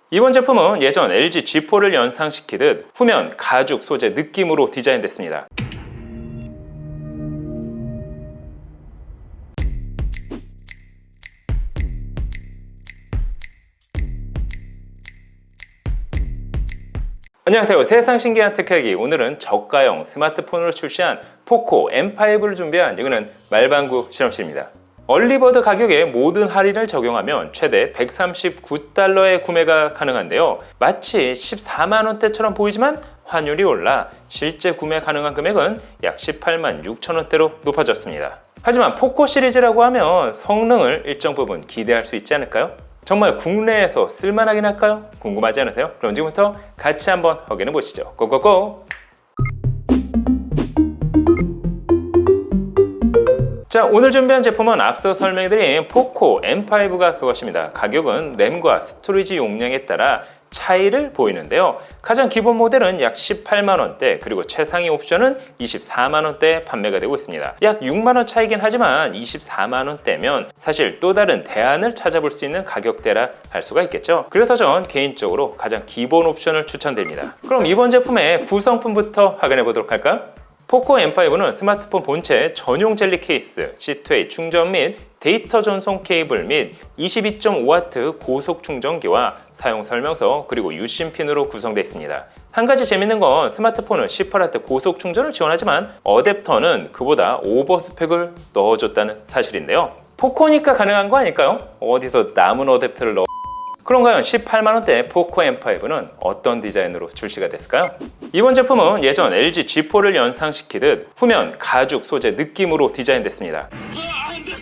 이번 제품은 예전 LG G4를 연상시키듯 후면 가죽 소재 느낌으로 디자인됐습니다. 안녕하세요. 세상 신기한 테크얘기. 오늘은 저가형 스마트폰으로 출시한 포코 M5를 준비한 이거는 말방구 실험실입니다. 얼리버드 가격에 모든 할인을 적용하면 최대 139달러에 구매가 가능한데요. 마치 14만원대처럼 보이지만 환율이 올라 실제 구매 가능한 금액은 약 18만 6천원대로 높아졌습니다. 하지만 포코 시리즈라고 하면 성능을 일정 부분 기대할 수 있지 않을까요? 정말 국내에서 쓸만하긴 할까요? 궁금하지 않으세요? 그럼 지금부터 같이 한번 확인해 보시죠. 고고고! 자, 오늘 준비한 제품은 앞서 설명드린 포코 M5가 그것입니다. 가격은 램과 스토리지 용량에 따라 차이를 보이는데요. 가장 기본 모델은 약 18만원대, 그리고 최상위 옵션은 24만원대에 판매가 되고 있습니다. 약 6만원 차이긴 하지만 24만원대면 사실 또 다른 대안을 찾아볼 수 있는 가격대라 할 수가 있겠죠. 그래서 전 개인적으로 가장 기본 옵션을 추천드립니다. 그럼 이번 제품의 구성품부터 확인해 보도록 할까요? 포코 M5는 스마트폰 본체 전용 젤리 케이스, C2A 충전 및 데이터 전송 케이블 및 22.5W 고속 충전기와 사용 설명서 그리고 유심 핀으로 구성되어 있습니다. 한 가지 재밌는 건 스마트폰은 18W 고속 충전을 지원하지만 어댑터는 그보다 오버 스펙을 넣어줬다는 사실인데요. 포코니까 가능한 거 아닐까요? 어디서 남은 어댑터를 넣어 그런가요? 18만원대 포코 M5는 어떤 디자인으로 출시가 됐을까요? 이번 제품은 예전 LG G4를 연상시키듯 후면 가죽 소재 느낌으로 디자인됐습니다.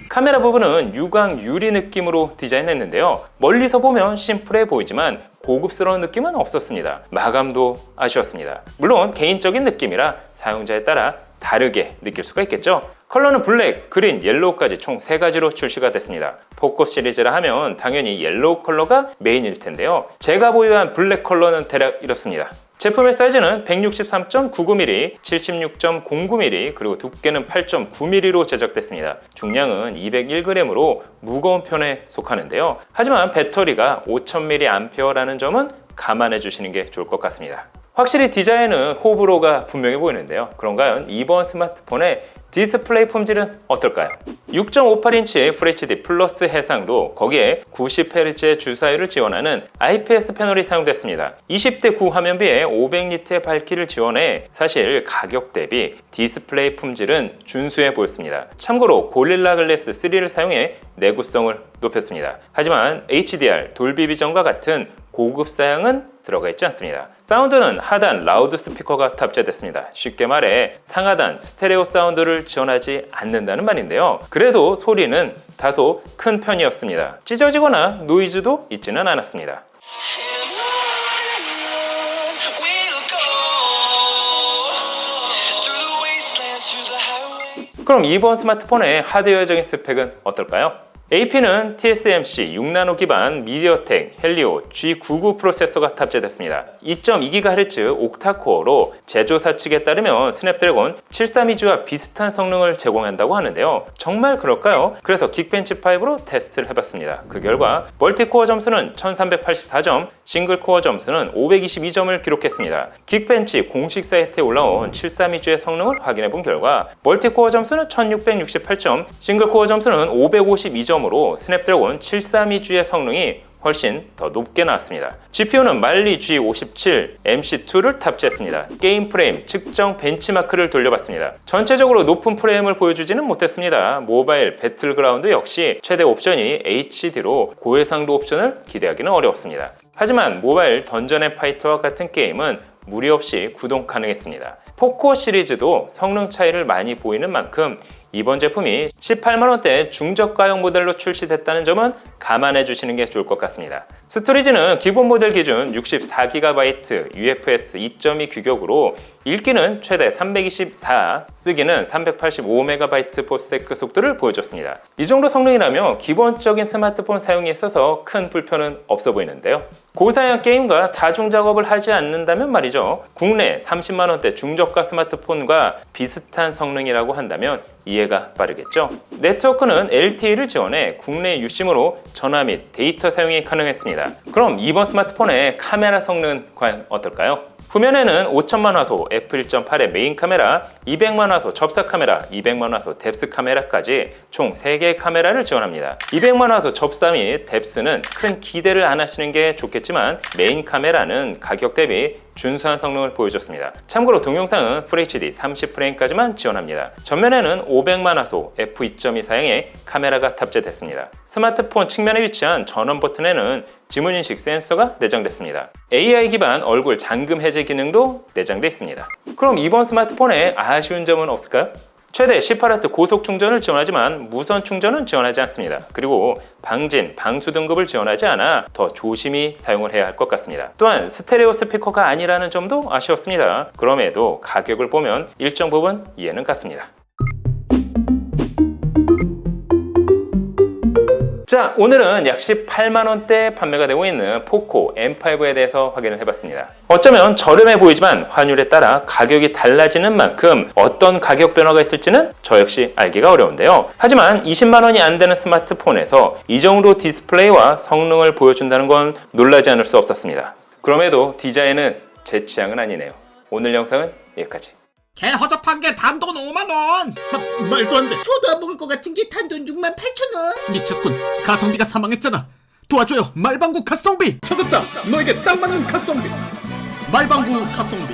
카메라 부분은 유광 유리 느낌으로 디자인했는데요. 멀리서 보면 심플해 보이지만 고급스러운 느낌은 없었습니다. 마감도 아쉬웠습니다. 물론 개인적인 느낌이라 사용자에 따라 다르게 느낄 수가 있겠죠. 컬러는 블랙, 그린, 옐로우까지 총 3가지로 출시가 됐습니다. 포코 시리즈라 하면 당연히 옐로우 컬러가 메인일 텐데요. 제가 보유한 블랙 컬러는 대략 이렇습니다. 제품의 사이즈는 163.99mm, 76.09mm, 그리고 두께는 8.9mm로 제작됐습니다. 중량은 201g으로 무거운 편에 속하는데요. 하지만 배터리가 5000mAh라는 점은 감안해 주시는 게 좋을 것 같습니다. 확실히 디자인은 호불호가 분명해 보이는데요. 그런가요? 이번 스마트폰의 디스플레이 품질은 어떨까요? 6.58인치 FHD 플러스 해상도, 거기에 90Hz의 주사율을 지원하는 IPS 패널이 사용됐습니다. 20대 9 화면비에 500니트의 밝기를 지원해 사실 가격 대비 디스플레이 품질은 준수해 보였습니다. 참고로 고릴라 글래스 3를 사용해 내구성을 높였습니다. 하지만 HDR, 돌비 비전과 같은 고급 사양은 들어가 있지 않습니다. 사운드는 하단 라우드 스피커가 탑재됐습니다. 쉽게 말해 상하단 스테레오 사운드를 지원하지 않는다는 말인데요. 그래도 소리는 다소 큰 편이었습니다. 찢어지거나 노이즈도 있지는 않았습니다. 그럼 이번 스마트폰의 하드웨어적인 스펙은 어떨까요? AP는 TSMC 6나노 기반 미디어텍 헬리오 G99 프로세서가 탑재됐습니다. 2.2GHz 옥타코어로 제조사 측에 따르면 스냅드래곤 732G와 비슷한 성능을 제공한다고 하는데요. 정말 그럴까요? 그래서 긱벤치5로 테스트를 해봤습니다. 그 결과 멀티코어 점수는 1384점, 싱글코어 점수는 522점을 기록했습니다. 긱벤치 공식 사이트에 올라온 732G의 성능을 확인해본 결과 멀티코어 점수는 1668점, 싱글코어 점수는 552점 으로 스냅드래곤 732G의 성능이 훨씬 더 높게 나왔습니다. GPU는 말리 G57 MC2를 탑재했습니다. 게임 프레임 측정 벤치마크를 돌려봤습니다. 전체적으로 높은 프레임을 보여주지는 못했습니다. 모바일 배틀그라운드 역시 최대 옵션이 HD로 고해상도 옵션을 기대하기는 어려웠습니다. 하지만 모바일 던전 앤 파이터와 같은 게임은 무리 없이 구동 가능했습니다. 포코 시리즈도 성능 차이를 많이 보이는 만큼 이번 제품이 18만원대 중저가형 모델로 출시됐다는 점은 감안해 주시는 게 좋을 것 같습니다. 스토리지는 기본 모델 기준 64GB UFS 2.2 규격으로 읽기는 최대 324, 쓰기는 385MB/s 속도를 보여줬습니다. 이 정도 성능이라면 기본적인 스마트폰 사용에 있어서 큰 불편은 없어 보이는데요. 고사양 게임과 다중 작업을 하지 않는다면 말이죠. 국내 30만원대 중저가 스마트폰과 비슷한 성능이라고 한다면 이해가 빠르겠죠. 네트워크는 LTE를 지원해 국내 유심으로 전화 및 데이터 사용이 가능했습니다. 그럼 이번 스마트폰의 카메라 성능은 과연 어떨까요? 후면에는 5000만 화소 f1.8의 메인 카메라, 200만 화소 접사 카메라, 200만 화소 뎁스 카메라까지 총 3개의 카메라를 지원합니다. 200만 화소 접사 및 뎁스는 큰 기대를 안 하시는 게 좋겠지만 메인 카메라는 가격 대비 준수한 성능을 보여줬습니다. 참고로 동영상은 FHD 30프레임까지만 지원합니다. 전면에는 500만 화소 f2.2 사양의 카메라가 탑재됐습니다. 스마트폰 측면에 위치한 전원 버튼에는 지문인식 센서가 내장됐습니다. AI 기반 얼굴 잠금 해제 기능도 내장되어 있습니다. 그럼 이번 스마트폰에 아쉬운 점은 없을까요? 최대 18W 고속 충전을 지원하지만 무선 충전은 지원하지 않습니다. 그리고 방진, 방수 등급을 지원하지 않아 더 조심히 사용을 해야 할 것 같습니다. 또한 스테레오 스피커가 아니라는 점도 아쉬웠습니다. 그럼에도 가격을 보면 일정 부분 이해는 갔습니다. 자, 오늘은 약 18만원대 판매가 되고 있는 포코 M5에 대해서 확인을 해봤습니다. 어쩌면 저렴해 보이지만 환율에 따라 가격이 달라지는 만큼 어떤 가격 변화가 있을지는 저 역시 알기가 어려운데요. 하지만 20만원이 안 되는 스마트폰에서 이 정도 디스플레이와 성능을 보여준다는 건 놀라지 않을 수 없었습니다. 그럼에도 디자인은 제 취향은 아니네요. 오늘 영상은 여기까지. 개 허접한 게 단돈 5만원! 말도 안 돼! 쳐다먹을 것 같은 게 단돈 68,000원. 미쳤군. 가성비가 사망했잖아. 도와줘요. 말방구 가성비! 찾았다! 너에게 딱 맞는 가성비! 말방구 가성비.